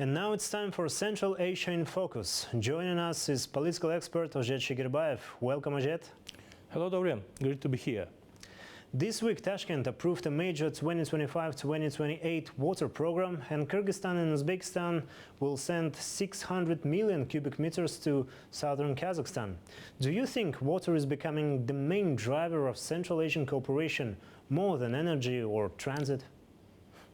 And now it's time for Central Asia in Focus. Joining us is political expert Ozhet Shigirbayev. Welcome, Ozhet. Hello, Dorian. Great to be here. This week, Tashkent approved a major 2025-2028 water program, and Kyrgyzstan and Uzbekistan will send 600 million cubic meters to southern Kazakhstan. Do you think water is becoming the main driver of Central Asian cooperation, more than energy or transit?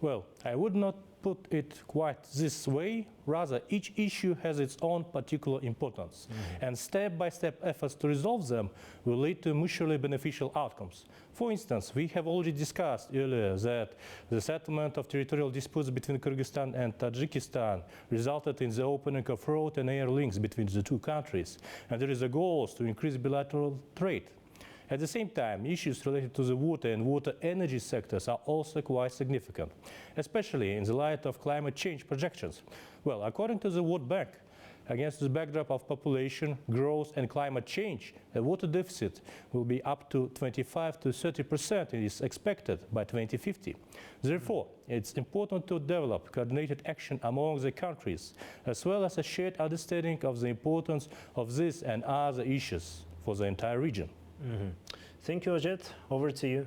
Well, I would not put it quite this way. Rather, each issue has its own particular importance, and step-by-step efforts to resolve them will lead to mutually beneficial outcomes. For instance, we have already discussed earlier that the settlement of territorial disputes between Kyrgyzstan and Tajikistan resulted in the opening of road and air links between the two countries, and there is a goal to increase bilateral trade. At the same time, issues related to the water and water energy sectors are also quite significant, especially in the light of climate change projections. Well, according to the World Bank, against the backdrop of population growth and climate change, the water deficit will be up to 25 to 30% and is expected by 2050. Therefore, it's important to develop coordinated action among the countries, as well as a shared understanding of the importance of this and other issues for the entire region. Thank you, Ozhet. Over to you.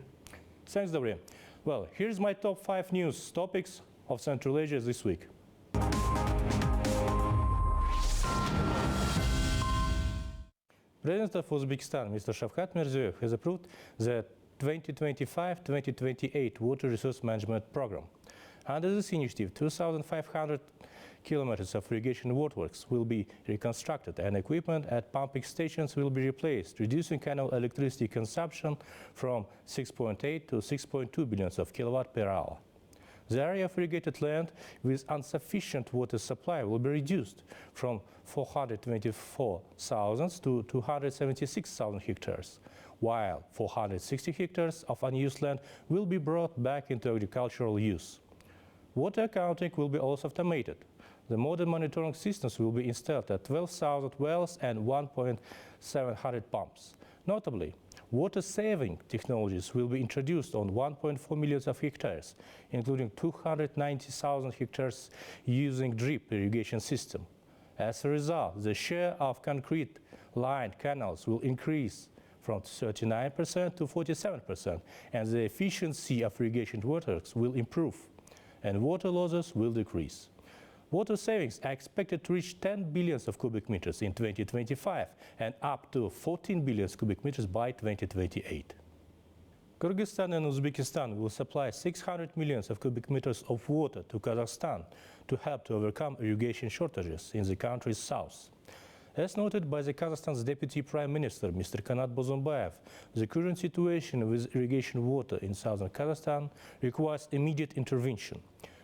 Thanks, Dorian. Well, here's my top 5 news topics of Central Asia this week. President of Uzbekistan, Mr. Shavkat Mirziyoyev, has approved the 2025-2028 Water Resource Management Program. Under this initiative, 2,500 kilometers of irrigation waterworks will be reconstructed and equipment at pumping stations will be replaced, reducing annual electricity consumption from 6.8 to 6.2 billions of kilowatt per hour. The area of irrigated land with insufficient water supply will be reduced from 424,000 to 276,000 hectares, while 460 hectares of unused land will be brought back into agricultural use. Water accounting will be also automated. The modern monitoring systems will be installed at 12,000 wells and 1,700 pumps. Notably, water-saving technologies will be introduced on 1.4 million of hectares, including 290,000 hectares using drip irrigation system. As a result, the share of concrete-lined canals will increase from 39% to 47%, and the efficiency of irrigation works will improve, and water losses will decrease. Water savings are expected to reach 10 billion of cubic meters in 2025 and up to 14 billion cubic meters by 2028. Kyrgyzstan and Uzbekistan will supply 600 million of cubic meters of water to Kazakhstan to help to overcome irrigation shortages in the country's south. As noted by the Kazakhstan's Deputy Prime Minister, Mr. Kanat Bozumbayev, the current situation with irrigation water in southern Kazakhstan requires immediate intervention.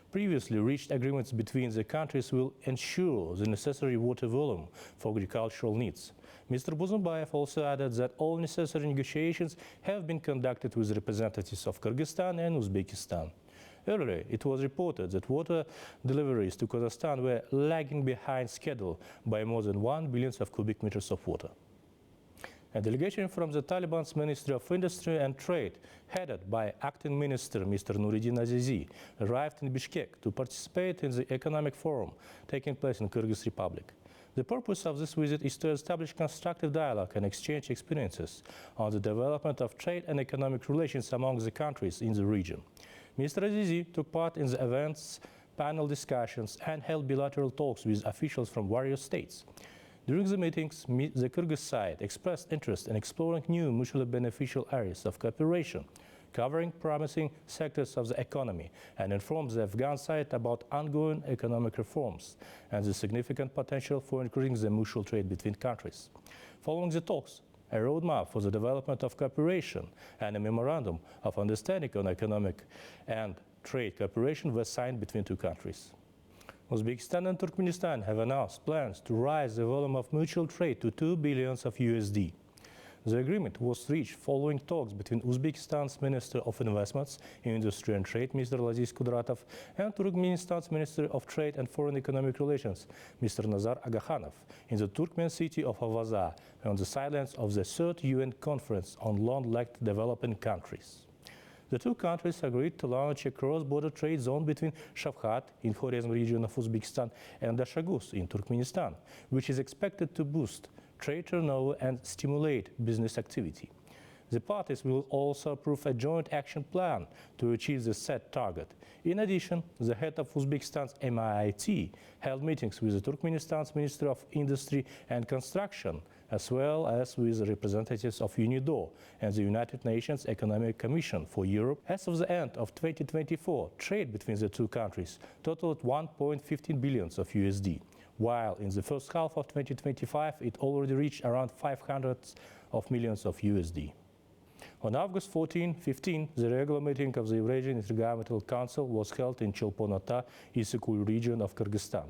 Previously reached agreements between the countries will ensure the necessary water volume for agricultural needs. Mr. Bozumbayev also added that all necessary negotiations have been conducted with representatives of Kyrgyzstan and Uzbekistan. Earlier, it was reported that water deliveries to Kazakhstan were lagging behind schedule by more than 1 billion of cubic meters of water. A delegation from the Taliban's Ministry of Industry and Trade, headed by Acting Minister Mr. Nuruddin Azizi, arrived in Bishkek to participate in the economic forum taking place in Kyrgyz Republic. The purpose of this visit is to establish constructive dialogue and exchange experiences on the development of trade and economic relations among the countries in the region. Mr. Azizi took part in the events, panel discussions, and held bilateral talks with officials from various states. During the meetings, the Kyrgyz side expressed interest in exploring new mutually beneficial areas of cooperation, covering promising sectors of the economy, and informed the Afghan side about ongoing economic reforms and the significant potential for increasing the mutual trade between countries. Following the talks, a roadmap for the development of cooperation and a memorandum of understanding on economic and trade cooperation were signed between two countries. Uzbekistan and Turkmenistan have announced plans to raise the volume of mutual trade to $2 billion of USD. The agreement was reached following talks between Uzbekistan's Minister of Investments, Industry and Trade, Mr. Laziz Kudratov, and Turkmenistan's Minister of Trade and Foreign Economic Relations, Mr. Nazar Agakhanov, in the Turkmen city of Avaza, on the sidelines of the 3rd UN Conference on Landlocked Developing Countries. The two countries agreed to launch a cross-border trade zone between Shavkhat in Khorezm region of Uzbekistan and Dashagus in Turkmenistan, which is expected to boost trade turnover and stimulate business activity. The parties will also approve a joint action plan to achieve the set target. In addition, the head of Uzbekistan's MIIT held meetings with the Turkmenistan's Minister of Industry and Construction, as well as with representatives of UNIDO and the United Nations Economic Commission for Europe. As of the end of 2024, trade between the two countries totaled 1.15 billion of USD, while in the first half of 2025 it already reached around 500 millions of USD. On August 14-15, the regular meeting of the Eurasian Intergovernmental Council was held in Chelpon-Ata, Issyk-Kul region of Kyrgyzstan.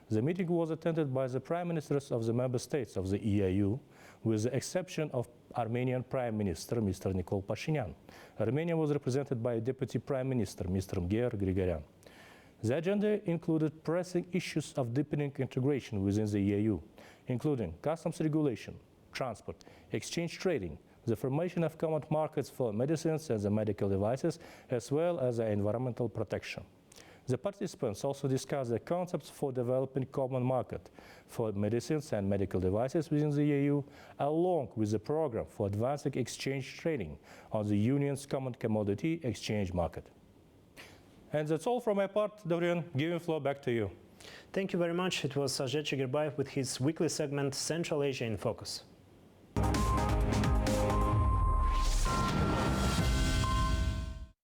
The meeting was attended by the prime ministers of the member states of the EIU, with the exception of Armenian Prime Minister Mr. Nikol Pashinyan. Armenia was represented by Deputy Prime Minister Mr. Mger Grigoryan. The agenda included pressing issues of deepening integration within the EIU, including customs regulation, transport, exchange trading, the formation of common markets for medicines and the medical devices, as well as the environmental protection. The participants also discussed the concepts for developing common market for medicines and medical devices within the EU, along with the program for advancing exchange trading on the Union's common commodity exchange market. And that's all from my part, Dorian. Giving floor back to you. Thank you very much. It was Sajid Chigirbayev with his weekly segment Central Asia in Focus.